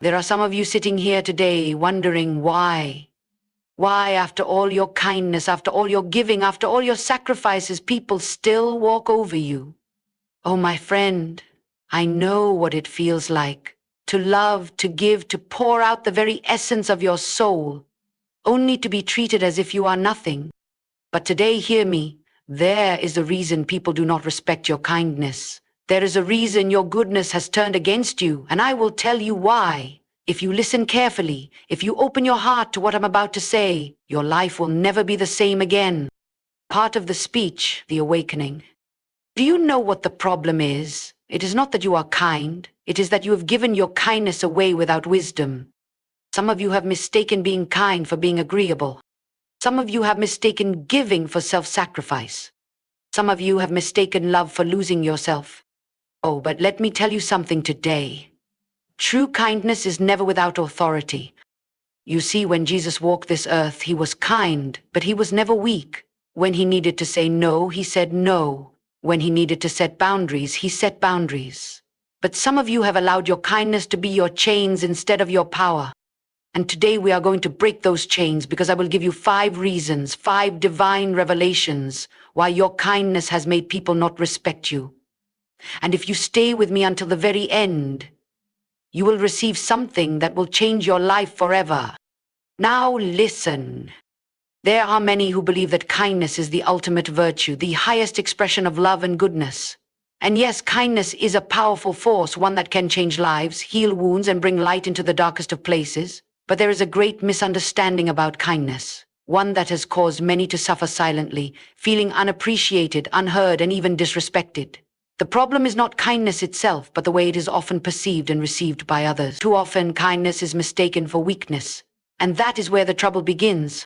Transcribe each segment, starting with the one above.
There are some of you sitting here today wondering why. Why, after all your kindness, after all your giving, after all your sacrifices, people still walk over you. Oh, my friend, I know what it feels like to love, to give, to pour out the very essence of your soul, only to be treated as if you are nothing. But today, hear me, there is a reason people do not respect your kindness. There is a reason your goodness has turned against you, and I will tell you why. If you listen carefully, if you open your heart to what I'm about to say, your life will never be the same again. Part of the speech, the awakening. Do you know what the problem is? It is not that you are kind. It is that you have given your kindness away without wisdom. Some of you have mistaken being kind for being agreeable. Some of you have mistaken giving for self-sacrifice. Some of you have mistaken love for losing yourself. Oh, but let me tell you something today. True kindness is never without authority. You see, when Jesus walked this earth, he was kind, but he was never weak. When he needed to say no, he said no. When he needed to set boundaries, he set boundaries. But some of you have allowed your kindness to be your chains instead of your power. And today we are going to break those chains, because I will give you 5 reasons, 5 divine revelations why your kindness has made people not respect you. And if you stay with me until the very end, you will receive something that will change your life forever. Now listen. There are many who believe that kindness is the ultimate virtue, the highest expression of love and goodness. And yes, kindness is a powerful force, one that can change lives, heal wounds, and bring light into the darkest of places. But there is a great misunderstanding about kindness, one that has caused many to suffer silently, feeling unappreciated, unheard, and even disrespected. The problem is not kindness itself, but the way it is often perceived and received by others. Too often, kindness is mistaken for weakness, and that is where the trouble begins.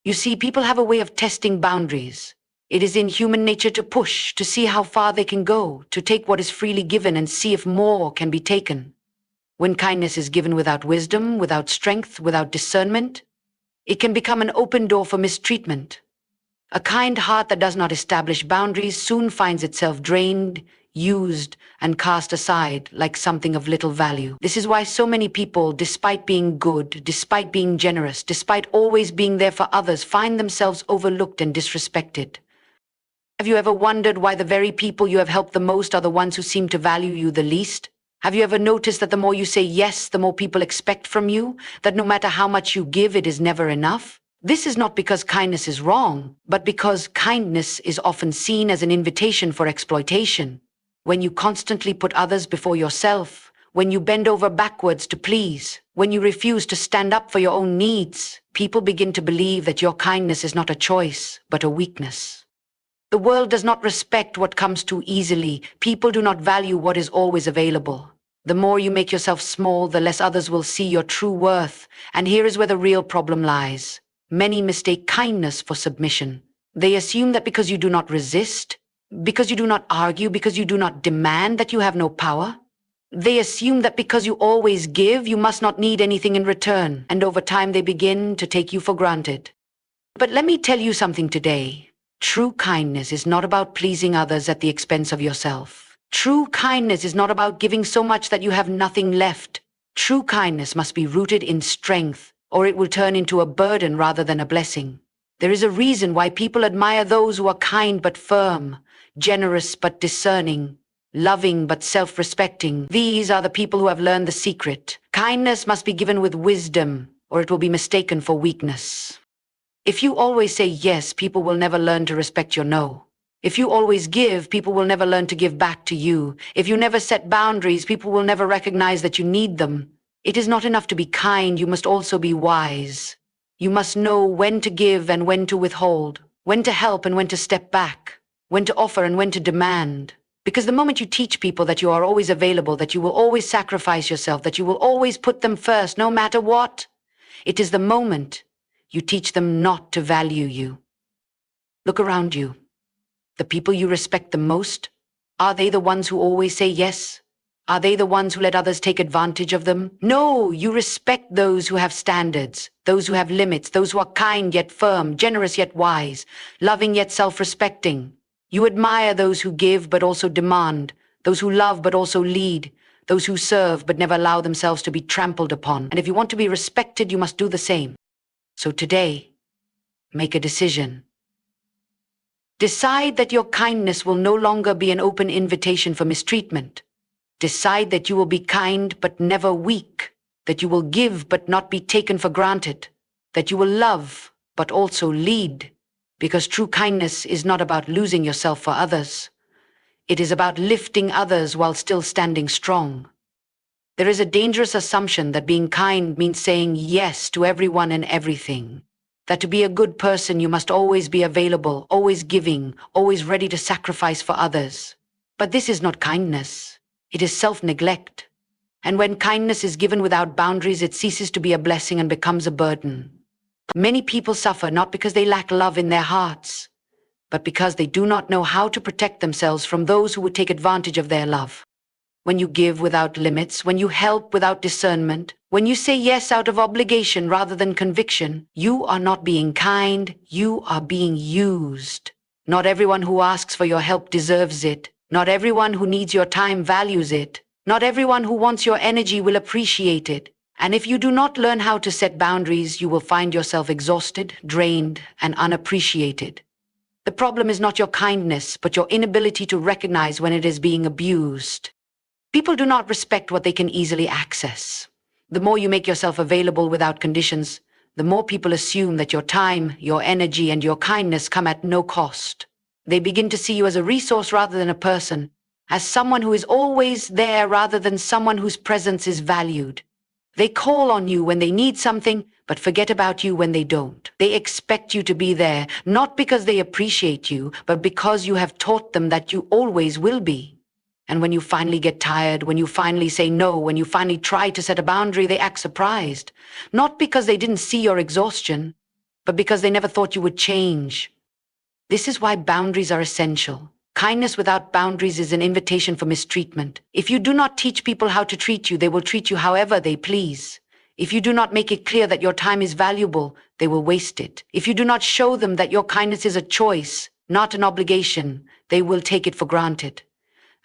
You see, people have a way of testing boundaries. It is in human nature to push, to see how far they can go, to take what is freely given and see if more can be taken. When kindness is given without wisdom, without strength, without discernment, it can become an open door for mistreatment. A kind heart that does not establish boundaries soon finds itself drained, used, and cast aside like something of little value. This is why so many people, despite being good, despite being generous, despite always being there for others, find themselves overlooked and disrespected. Have you ever wondered why the very people you have helped the most are the ones who seem to value you the least? Have you ever noticed that the more you say yes, the more people expect from you? That no matter how much you give, it is never enough? This is not because kindness is wrong, but because kindness is often seen as an invitation for exploitation. When you constantly put others before yourself, when you bend over backwards to please, when you refuse to stand up for your own needs, people begin to believe that your kindness is not a choice, but a weakness. The world does not respect what comes too easily. People do not value what is always available. The more you make yourself small, the less others will see your true worth. And here is where the real problem lies. Many mistake kindness for submission. They assume that because you do not resist, because you do not argue, because you do not demand, that you have no power. They assume that because you always give, you must not need anything in return. And over time they begin to take you for granted. But let me tell you something today. True kindness is not about pleasing others at the expense of yourself. True kindness is not about giving so much that you have nothing left. True kindness must be rooted in strength, or it will turn into a burden rather than a blessing. There is a reason why people admire those who are kind but firm, generous but discerning, loving but self-respecting. These are the people who have learned the secret. Kindness must be given with wisdom, or it will be mistaken for weakness. If you always say yes, people will never learn to respect your no. If you always give, people will never learn to give back to you. If you never set boundaries, people will never recognize that you need them. It is not enough to be kind, you must also be wise. You must know when to give and when to withhold, when to help and when to step back, when to offer and when to demand. Because the moment you teach people that you are always available, that you will always sacrifice yourself, that you will always put them first, no matter what, it is the moment you teach them not to value you. Look around you. The people you respect the most, are they the ones who always say yes? Are they the ones who let others take advantage of them? No, you respect those who have standards, those who have limits, those who are kind yet firm, generous yet wise, loving yet self-respecting. You admire those who give but also demand, those who love but also lead, those who serve but never allow themselves to be trampled upon. And if you want to be respected, you must do the same. So today, make a decision. Decide that your kindness will no longer be an open invitation for mistreatment. Decide that you will be kind but never weak, that you will give but not be taken for granted, that you will love but also lead, because true kindness is not about losing yourself for others. It is about lifting others while still standing strong. There is a dangerous assumption that being kind means saying yes to everyone and everything. That to be a good person, you must always be available, always giving, always ready to sacrifice for others. But this is not kindness. It is self-neglect. And when kindness is given without boundaries, it ceases to be a blessing and becomes a burden. Many people suffer not because they lack love in their hearts, but because they do not know how to protect themselves from those who would take advantage of their love. When you give without limits, when you help without discernment, when you say yes out of obligation rather than conviction, you are not being kind, you are being used. Not everyone who asks for your help deserves it. Not everyone who needs your time values it. Not everyone who wants your energy will appreciate it. And if you do not learn how to set boundaries, you will find yourself exhausted, drained, and unappreciated. The problem is not your kindness, but your inability to recognize when it is being abused. People do not respect what they can easily access. The more you make yourself available without conditions, the more people assume that your time, your energy, and your kindness come at no cost. They begin to see you as a resource rather than a person, as someone who is always there rather than someone whose presence is valued. They call on you when they need something, but forget about you when they don't. They expect you to be there, not because they appreciate you, but because you have taught them that you always will be. And when you finally get tired, when you finally say no, when you finally try to set a boundary, they act surprised. Not because they didn't see your exhaustion, but because they never thought you would change. This is why boundaries are essential. Kindness without boundaries is an invitation for mistreatment. If you do not teach people how to treat you, they will treat you however they please. If you do not make it clear that your time is valuable, they will waste it. If you do not show them that your kindness is a choice, not an obligation, they will take it for granted.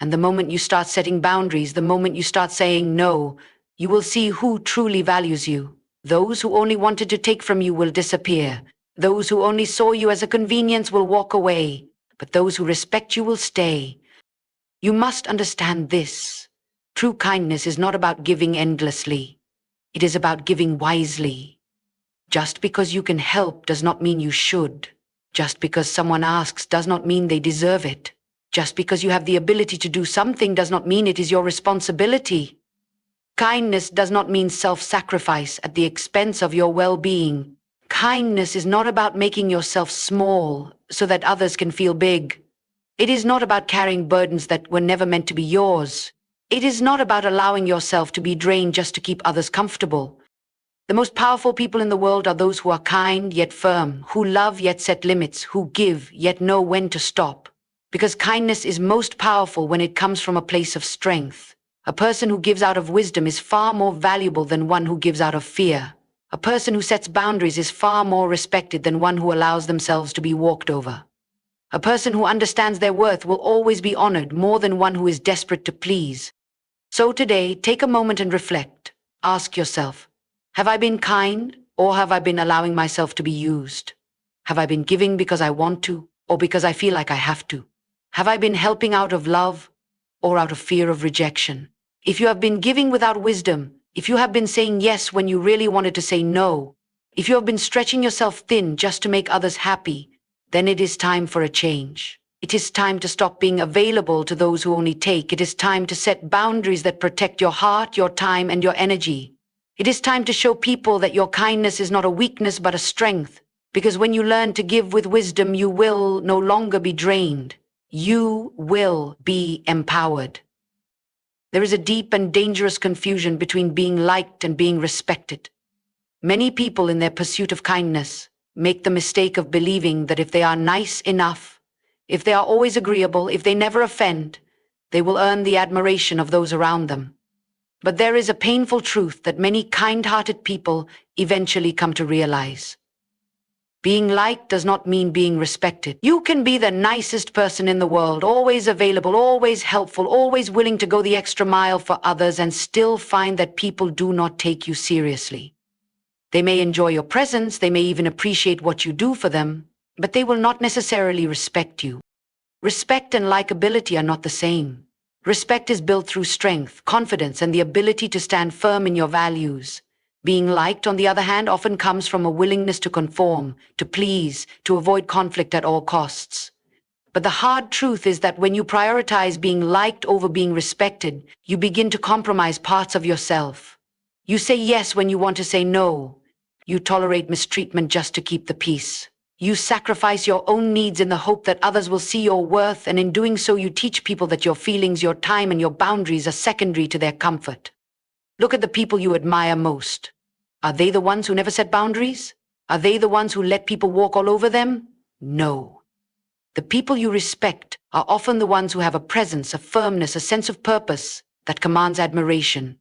And the moment you start setting boundaries, the moment you start saying no, you will see who truly values you. Those who only wanted to take from you will disappear. Those who only saw you as a convenience will walk away. But those who respect you will stay. You must understand this. True kindness is not about giving endlessly. It is about giving wisely. Just because you can help does not mean you should. Just because someone asks does not mean they deserve it. Just because you have the ability to do something does not mean it is your responsibility. Kindness does not mean self-sacrifice at the expense of your well-being. Kindness is not about making yourself small so that others can feel big. It is not about carrying burdens that were never meant to be yours. It is not about allowing yourself to be drained just to keep others comfortable. The most powerful people in the world are those who are kind yet firm, who love yet set limits, who give yet know when to stop. Because kindness is most powerful when it comes from a place of strength. A person who gives out of wisdom is far more valuable than one who gives out of fear. A person who sets boundaries is far more respected than one who allows themselves to be walked over. A person who understands their worth will always be honored more than one who is desperate to please. So today, take a moment and reflect. Ask yourself, have I been kind, or have I been allowing myself to be used? Have I been giving because I want to, or because I feel like I have to? Have I been helping out of love, or out of fear of rejection? If you have been giving without wisdom, if you have been saying yes when you really wanted to say no, if you have been stretching yourself thin just to make others happy, then it is time for a change. It is time to stop being available to those who only take. It is time to set boundaries that protect your heart, your time, and your energy. It is time to show people that your kindness is not a weakness but a strength. Because when you learn to give with wisdom, you will no longer be drained. You will be empowered. There is a deep and dangerous confusion between being liked and being respected. Many people in their pursuit of kindness make the mistake of believing that if they are nice enough, if they are always agreeable, if they never offend, they will earn the admiration of those around them. But there is a painful truth that many kind-hearted people eventually come to realize. Being liked does not mean being respected. You can be the nicest person in the world, always available, always helpful, always willing to go the extra mile for others, and still find that people do not take you seriously. They may enjoy your presence, they may even appreciate what you do for them, but they will not necessarily respect you. Respect and likability are not the same. Respect is built through strength, confidence, and the ability to stand firm in your values. Being liked, on the other hand, often comes from a willingness to conform, to please, to avoid conflict at all costs. But the hard truth is that when you prioritize being liked over being respected, you begin to compromise parts of yourself. You say yes when you want to say no. You tolerate mistreatment just to keep the peace. You sacrifice your own needs in the hope that others will see your worth, and in doing so you teach people that your feelings, your time, and your boundaries are secondary to their comfort. Look at the people you admire most. Are they the ones who never set boundaries? Are they the ones who let people walk all over them? No. The people you respect are often the ones who have a presence, a firmness, a sense of purpose that commands admiration.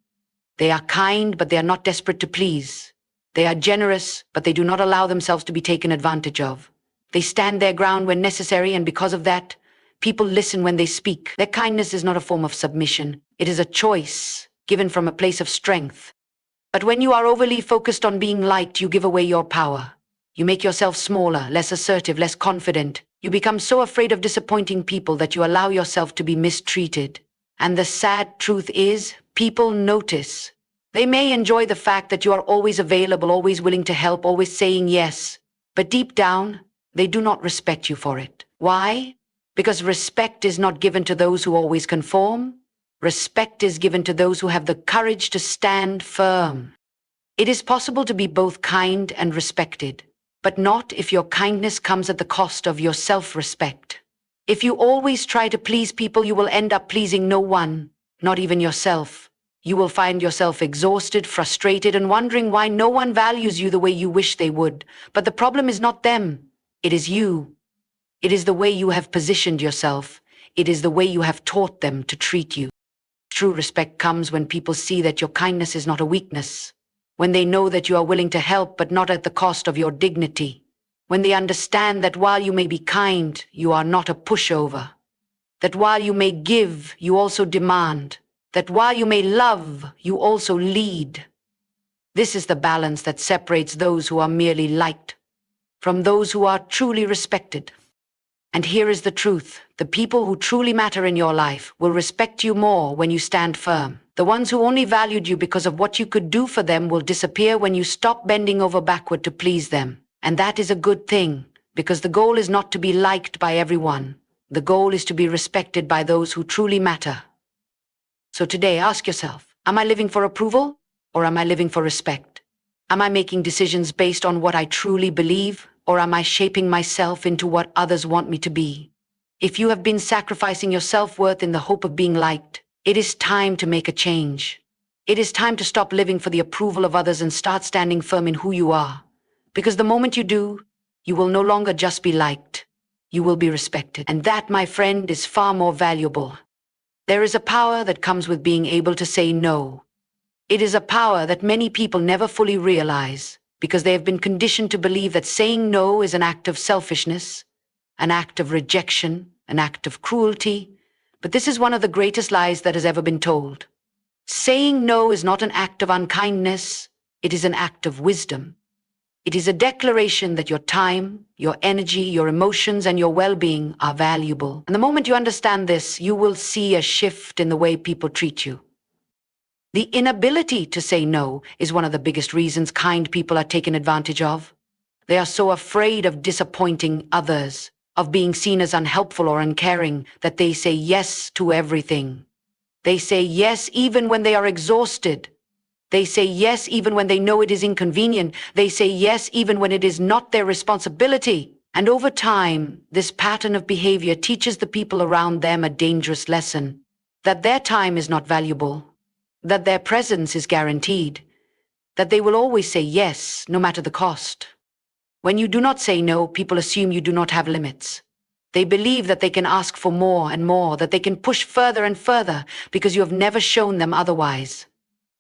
They are kind, but they are not desperate to please. They are generous, but they do not allow themselves to be taken advantage of. They stand their ground when necessary, and because of that, people listen when they speak. Their kindness is not a form of submission. It is a choice given from a place of strength. But when you are overly focused on being liked, you give away your power. You make yourself smaller, less assertive, less confident. You become so afraid of disappointing people that you allow yourself to be mistreated. And the sad truth is, people notice. They may enjoy the fact that you are always available, always willing to help, always saying yes. But deep down, they do not respect you for it. Why? Because respect is not given to those who always conform. Respect is given to those who have the courage to stand firm. It is possible to be both kind and respected, but not if your kindness comes at the cost of your self-respect. If you always try to please people, you will end up pleasing no one, not even yourself. You will find yourself exhausted, frustrated, and wondering why no one values you the way you wish they would. But the problem is not them. It is you. It is the way you have positioned yourself. It is the way you have taught them to treat you. True respect comes when people see that your kindness is not a weakness, when they know that you are willing to help but not at the cost of your dignity, when they understand that while you may be kind, you are not a pushover, that while you may give, you also demand, that while you may love, you also lead. This is the balance that separates those who are merely liked from those who are truly respected. And here is the truth. The people who truly matter in your life will respect you more when you stand firm. The ones who only valued you because of what you could do for them will disappear when you stop bending over backward to please them. And that is a good thing, because the goal is not to be liked by everyone. The goal is to be respected by those who truly matter. So today, ask yourself, am I living for approval or am I living for respect? Am I making decisions based on what I truly believe, or am I shaping myself into what others want me to be? If you have been sacrificing your self-worth in the hope of being liked, it is time to make a change. It is time to stop living for the approval of others and start standing firm in who you are. Because the moment you do, you will no longer just be liked. You will be respected. And that, my friend, is far more valuable. There is a power that comes with being able to say no. It is a power that many people never fully realize, because they have been conditioned to believe that saying no is an act of selfishness, an act of rejection, an act of cruelty. But this is one of the greatest lies that has ever been told. Saying no is not an act of unkindness, it is an act of wisdom. It is a declaration that your time, your energy, your emotions, and your well-being are valuable. And the moment you understand this, you will see a shift in the way people treat you. The inability to say no is one of the biggest reasons kind people are taken advantage of. They are so afraid of disappointing others, of being seen as unhelpful or uncaring, that they say yes to everything. They say yes even when they are exhausted. They say yes even when they know it is inconvenient. They say yes even when it is not their responsibility. And over time, this pattern of behavior teaches the people around them a dangerous lesson, that their time is not valuable, that their presence is guaranteed, that they will always say yes, no matter the cost. When you do not say no, people assume you do not have limits. They believe that they can ask for more and more, that they can push further and further, because you have never shown them otherwise.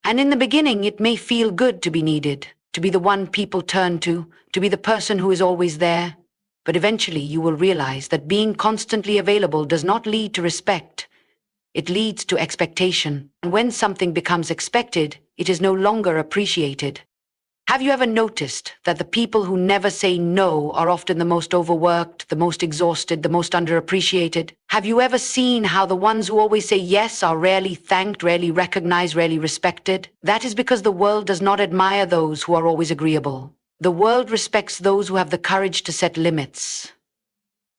And in the beginning, it may feel good to be needed, to be the one people turn to be the person who is always there. But eventually you will realize that being constantly available does not lead to respect. It leads to expectation. And when something becomes expected, it is no longer appreciated. Have you ever noticed that the people who never say no are often the most overworked, the most exhausted, the most underappreciated? Have you ever seen how the ones who always say yes are rarely thanked, rarely recognized, rarely respected? That is because the world does not admire those who are always agreeable. The world respects those who have the courage to set limits.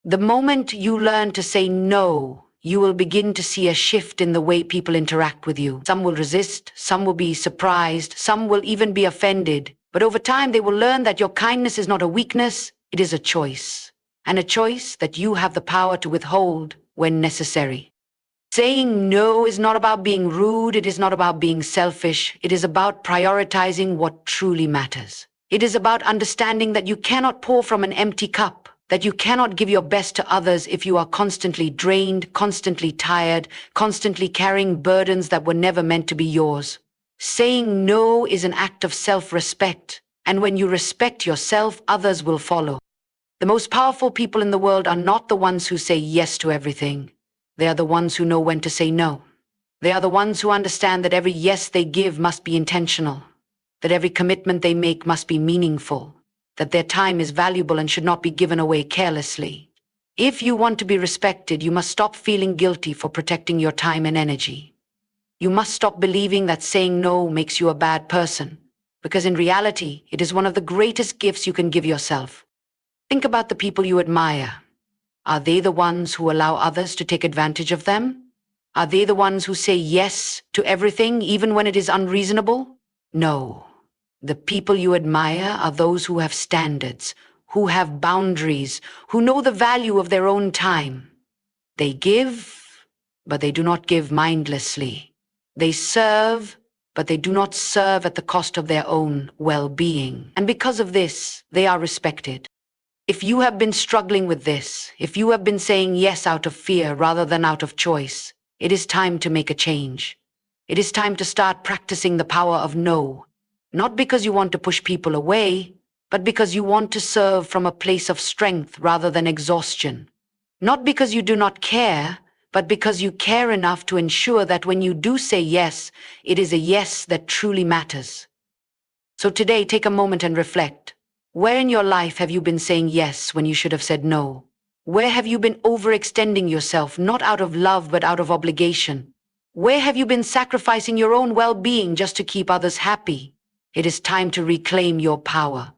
The moment you learn to say no, you will begin to see a shift in the way people interact with you. Some will resist, some will be surprised, some will even be offended. But over time, they will learn that your kindness is not a weakness, it is a choice. And a choice that you have the power to withhold when necessary. Saying no is not about being rude, it is not about being selfish, it is about prioritizing what truly matters. It is about understanding that you cannot pour from an empty cup, that you cannot give your best to others if you are constantly drained, constantly tired, constantly carrying burdens that were never meant to be yours. Saying no is an act of self-respect, and when you respect yourself, others will follow. The most powerful people in the world are not the ones who say yes to everything. They are the ones who know when to say no. They are the ones who understand that every yes they give must be intentional, that every commitment they make must be meaningful, that their time is valuable and should not be given away carelessly. If you want to be respected, you must stop feeling guilty for protecting your time and energy. You must stop believing that saying no makes you a bad person, because in reality, it is one of the greatest gifts you can give yourself. Think about the people you admire. Are they the ones who allow others to take advantage of them? Are they the ones who say yes to everything, even when it is unreasonable? No. The people you admire are those who have standards, who have boundaries, who know the value of their own time. They give, but they do not give mindlessly. They serve, but they do not serve at the cost of their own well-being. And because of this, they are respected. If you have been struggling with this, if you have been saying yes out of fear rather than out of choice, it is time to make a change. It is time to start practicing the power of no. Not because you want to push people away, but because you want to serve from a place of strength rather than exhaustion. Not because you do not care, but because you care enough to ensure that when you do say yes, it is a yes that truly matters. So today, take a moment and reflect. Where in your life have you been saying yes when you should have said no? Where have you been overextending yourself, not out of love, but out of obligation? Where have you been sacrificing your own well-being just to keep others happy? It is time to reclaim your power.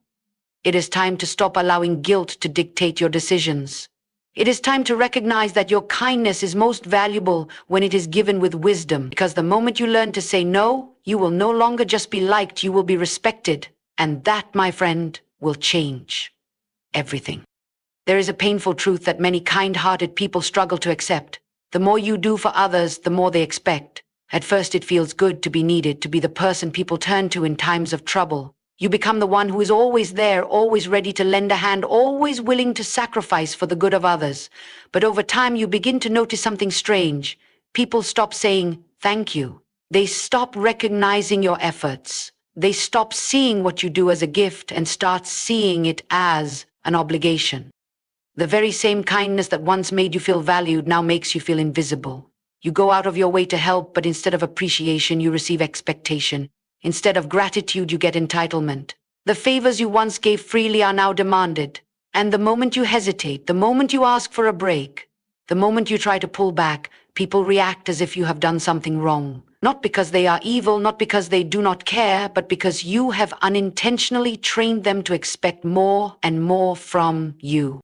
It is time to stop allowing guilt to dictate your decisions. It is time to recognize that your kindness is most valuable when it is given with wisdom, because the moment you learn to say no, you will no longer just be liked, you will be respected. And that, my friend, will change everything. There is a painful truth that many kind-hearted people struggle to accept. The more you do for others, the more they expect. At first it feels good to be needed, to be the person people turn to in times of trouble. You become the one who is always there, always ready to lend a hand, always willing to sacrifice for the good of others. But over time you begin to notice something strange. People stop saying thank you. They stop recognizing your efforts. They stop seeing what you do as a gift and start seeing it as an obligation. The very same kindness that once made you feel valued now makes you feel invisible. You go out of your way to help, but instead of appreciation, you receive expectation. Instead of gratitude, you get entitlement. The favors you once gave freely are now demanded. And the moment you hesitate, the moment you ask for a break, the moment you try to pull back, people react as if you have done something wrong. Not because they are evil, not because they do not care, but because you have unintentionally trained them to expect more and more from you.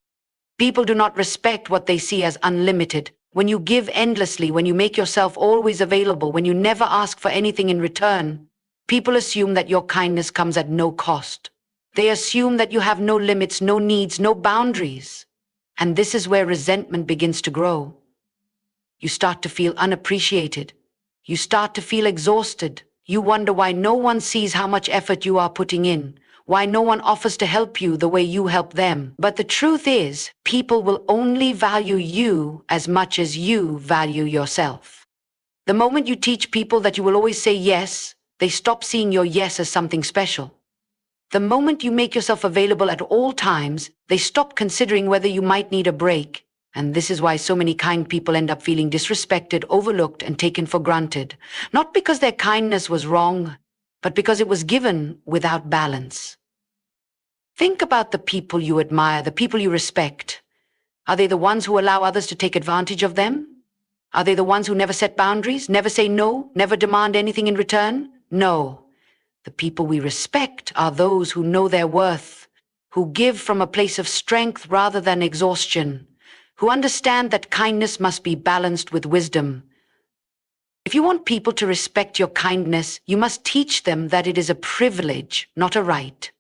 People do not respect what they see as unlimited. When you give endlessly, when you make yourself always available, when you never ask for anything in return, people assume that your kindness comes at no cost. They assume that you have no limits, no needs, no boundaries. And this is where resentment begins to grow. You start to feel unappreciated. You start to feel exhausted. You wonder why no one sees how much effort you are putting in, why no one offers to help you the way you help them. But the truth is, people will only value you as much as you value yourself. The moment you teach people that you will always say yes, they stop seeing your yes as something special. The moment you make yourself available at all times, they stop considering whether you might need a break. And this is why so many kind people end up feeling disrespected, overlooked, and taken for granted. Not because their kindness was wrong, but because it was given without balance. Think about the people you admire, the people you respect. Are they the ones who allow others to take advantage of them? Are they the ones who never set boundaries, never say no, never demand anything in return? No. The people we respect are those who know their worth, who give from a place of strength rather than exhaustion, who understand that kindness must be balanced with wisdom. If you want people to respect your kindness, you must teach them that it is a privilege, not a right.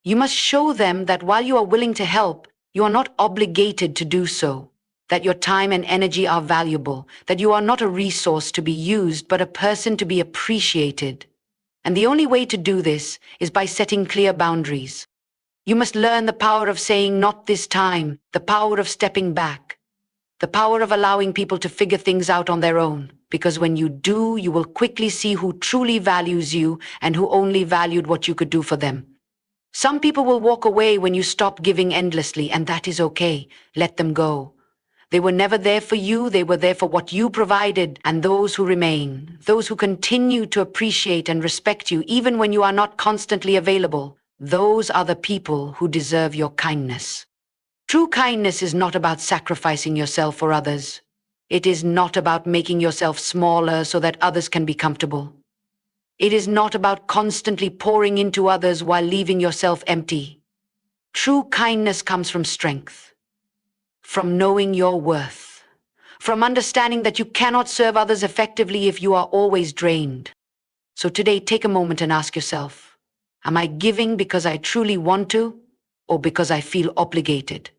You must show them that while you are willing to help, you are not obligated to do so, that your time and energy are valuable, that you are not a resource to be used, but a person to be appreciated. And the only way to do this is by setting clear boundaries. You must learn the power of saying not this time, the power of stepping back, the power of allowing people to figure things out on their own. Because when you do, you will quickly see who truly values you and who only valued what you could do for them. Some people will walk away when you stop giving endlessly, and that is okay. Let them go. They were never there for you, they were there for what you provided. And those who remain, those who continue to appreciate and respect you even when you are not constantly available, those are the people who deserve your kindness. True kindness is not about sacrificing yourself for others. It is not about making yourself smaller so that others can be comfortable. It is not about constantly pouring into others while leaving yourself empty. True kindness comes from strength, from knowing your worth, from understanding that you cannot serve others effectively if you are always drained. So today, take a moment and ask yourself, am I giving because I truly want to, or because I feel obligated?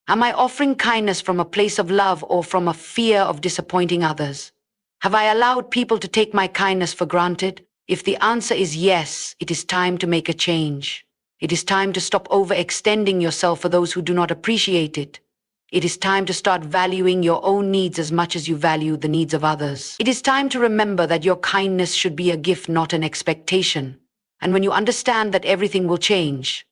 Am I offering kindness from a place of love or from a fear of disappointing others? Have I allowed people to take my kindness for granted? If the answer is yes, it is time to make a change. It is time to stop overextending yourself for those who do not appreciate it. It is time to start valuing your own needs as much as you value the needs of others. It is time to remember that your kindness should be a gift, not an expectation. And when you understand that everything will change,